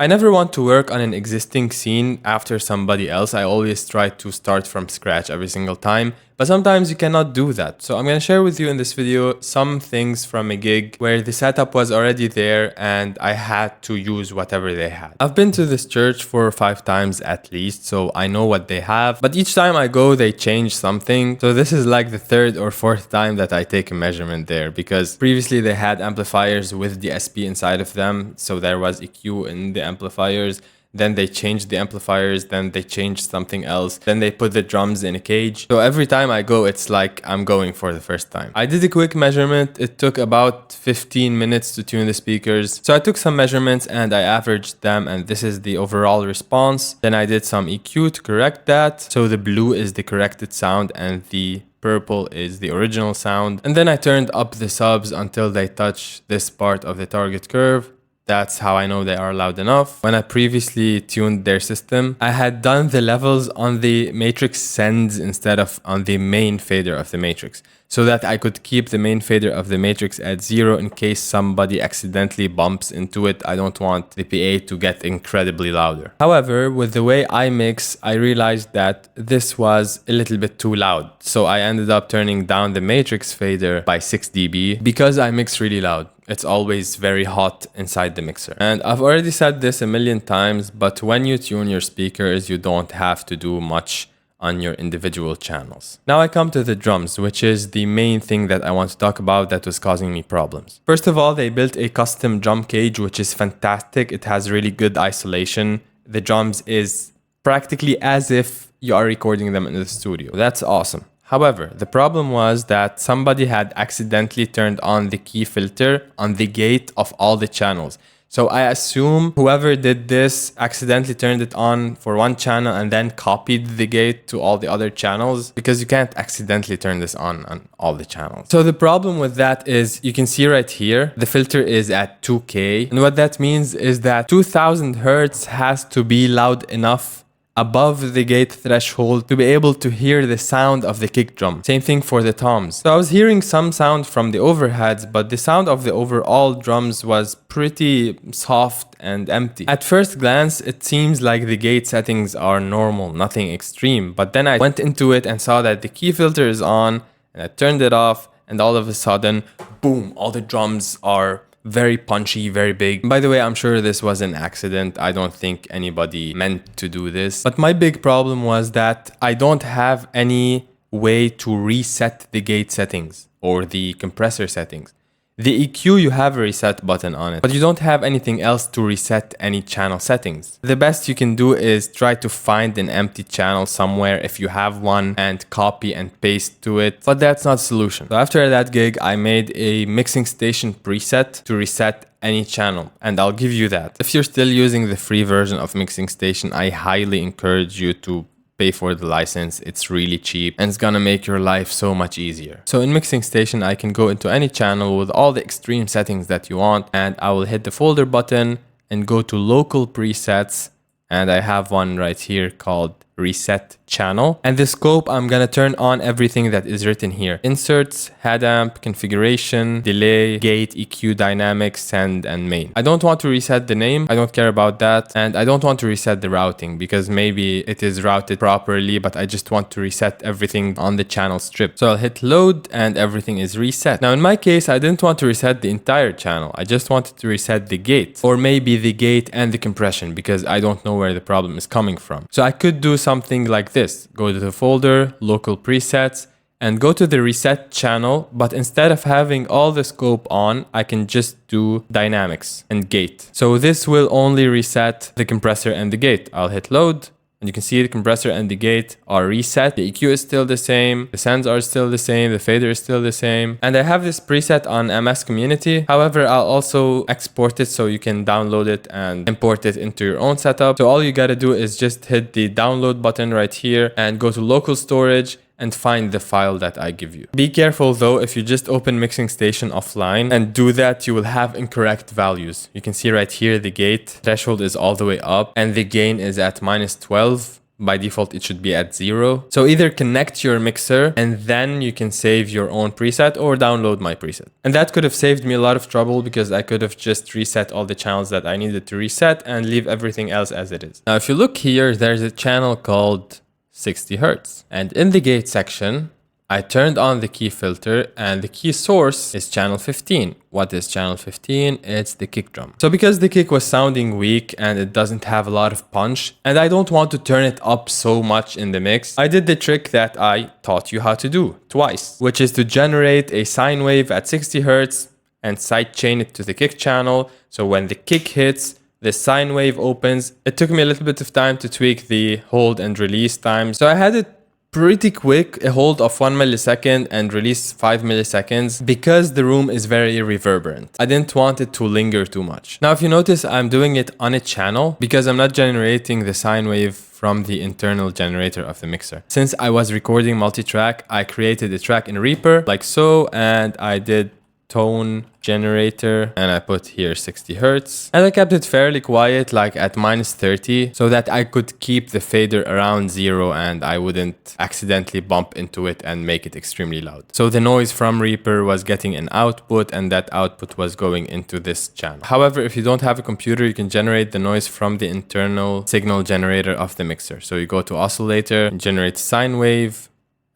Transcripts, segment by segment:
I never want to work on an existing scene after somebody else. I always try to start from scratch every single time, but sometimes you cannot do that. So I'm going to share with you in this video some things from a gig where the setup was already there and I had to use whatever they had. I've been to this church 4 or 5 times at least, so I know what they have, but each time I go they change something. So this is like the 3rd or 4th time that I take a measurement there, because previously they had amplifiers with the SP inside of them, so there was EQ in the amplifiers. Then they changed the amplifiers, then they changed something else, then they put the drums in a cage. So every time I go, it's like I'm going for the first time. I did a quick measurement. It took about 15 minutes to tune the speakers. So I took some measurements and I averaged them, and this is the overall response. Then I did some EQ to correct that. So the blue is the corrected sound and the purple is the original sound. And then I turned up the subs until they touch this part of the target curve. That's how I know they are loud enough. When I previously tuned their system, I had done the levels on the matrix sends instead of on the main fader of the matrix, so that I could keep the main fader of the matrix at 0 in case somebody accidentally bumps into it. I don't want the PA to get incredibly louder. However, with the way I mix, I realized that this was a little bit too loud. So I ended up turning down the matrix fader by 6 dB because I mix really loud. It's always very hot inside the mixer. And I've already said this a million times, but when you tune your speakers, you don't have to do much on your individual channels. Now I come to the drums, which is the main thing that I want to talk about that was causing me problems. First of all, they built a custom drum cage, which is fantastic. It has really good isolation. The drums is practically as if you are recording them in the studio. That's awesome. However, the problem was that somebody had accidentally turned on the key filter on the gate of all the channels. So I assume whoever did this accidentally turned it on for one channel and then copied the gate to all the other channels, because you can't accidentally turn this on all the channels. So the problem with that is, you can see right here, the filter is at 2K. And what that means is that 2000 Hertz has to be loud enough above the gate threshold to be able to hear the sound of the kick drum. Same thing for the toms. So I was hearing some sound from the overheads, but the sound of the overall drums was pretty soft and empty. At first glance, it seems like the gate settings are normal, nothing extreme. But then I went into it and saw that the key filter is on, and I turned it off, and all of a sudden, boom, all the drums are very punchy, very big. By the way, I'm sure this was an accident. I don't think anybody meant to do this. But my big problem was that I don't have any way to reset the gate settings or the compressor settings. The EQ, you have a reset button on it, but you don't have anything else to reset any channel settings. The best you can do is try to find an empty channel somewhere if you have one and copy and paste to it, but that's not a solution. So after that gig, I made a mixing station preset to reset any channel, and I'll give you that. If you're still using the free version of Mixing Station, I highly encourage you to pay for the license. It's really cheap and it's gonna make your life so much easier. So in Mixing Station, I can go into any channel with all the extreme settings that you want, and I will hit the folder button and go to local presets, and I have one right here called reset channel. And the scope, I'm gonna turn on everything that is written here: inserts, head amp, configuration, delay, gate, EQ, dynamics, send, and main. I don't want to reset the name, I don't care about that, and I don't want to reset the routing because maybe it is routed properly, but I just want to reset everything on the channel strip. So I'll hit load and everything is reset. Now in my case, I didn't want to reset the entire channel, I just wanted to reset the gate, or maybe the gate and the compression, because I don't know where the problem is coming from. So I could do something like this: go to the folder, local presets, and go to the reset channel, but instead of having all the scope on, I can just do dynamics and gate. So this will only reset the compressor and the gate. I'll hit load, and you can see the compressor and the gate are reset. The EQ is still the same, the sends are still the same, the fader is still the same. And I have this preset on MS Community. However, I'll also export it so you can download it and import it into your own setup. So all you gotta do is just hit the download button right here and go to local storage and find the file that I give you. Be careful though, if you just open Mixing Station offline and do that, you will have incorrect values. You can see right here the gate threshold is all the way up and the gain is at -12. By default, it should be at 0. So either connect your mixer and then you can save your own preset or download my preset. And that could have saved me a lot of trouble because I could have just reset all the channels that I needed to reset and leave everything else as it is. Now, if you look here, there's a channel called 60 Hertz. And in the gate section, I turned on the key filter and the key source is channel 15. What is channel 15? It's the kick drum. So because the kick was sounding weak and it doesn't have a lot of punch and I don't want to turn it up so much in the mix, I did the trick that I taught you how to do twice, which is to generate a sine wave at 60 Hertz and sidechain it to the kick channel. So when the kick hits, the sine wave opens. It took me a little bit of time to tweak the hold and release time. So I had it pretty quick, a hold of 1 millisecond and release 5 milliseconds because the room is very reverberant. I didn't want it to linger too much. Now, if you notice, I'm doing it on a channel because I'm not generating the sine wave from the internal generator of the mixer. Since I was recording multi-track, I created a track in Reaper like so, and I did tone generator and I put here 60 Hertz and I kept it fairly quiet, like at -30, so that I could keep the fader around 0 and I wouldn't accidentally bump into it and make it extremely loud. So the noise from Reaper was getting an output and that output was going into this channel. However, if you don't have a computer, you can generate the noise from the internal signal generator of the mixer. So you go to oscillator, generate sine wave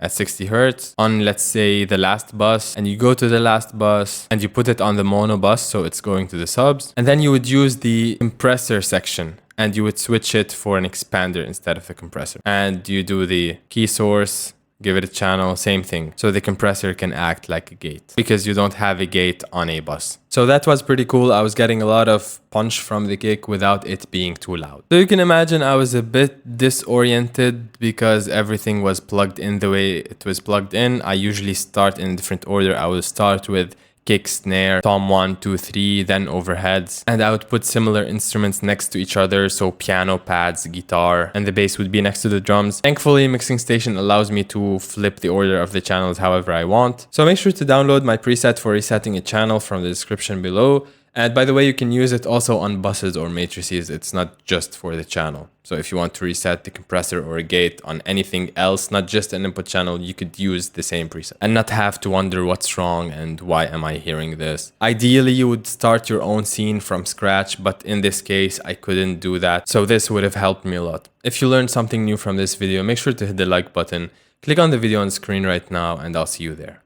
at 60 Hertz on, let's say, the last bus, and you go to the last bus and you put it on the mono bus, so it's going to the subs, and then you would use the compressor section and you would switch it for an expander instead of a compressor, and you do the key source, give it a channel, same thing. So the compressor can act like a gate because you don't have a gate on a bus. So that was pretty cool. I was getting a lot of punch from the kick without it being too loud. So you can imagine I was a bit disoriented because everything was plugged in the way it was plugged in. I usually start in a different order. I will start with kick, snare, tom 1, 2, 3, then overheads. And I would put similar instruments next to each other, so piano, pads, guitar, and the bass would be next to the drums. Thankfully, Mixing Station allows me to flip the order of the channels however I want. So make sure to download my preset for resetting a channel from the description below. And by the way, you can use it also on buses or matrices. It's not just for the channel. So if you want to reset the compressor or a gate on anything else, not just an input channel, you could use the same preset and not have to wonder what's wrong and why am I hearing this. Ideally, you would start your own scene from scratch, but in this case, I couldn't do that. So this would have helped me a lot. If you learned something new from this video, make sure to hit the like button. Click on the video on the screen right now and I'll see you there.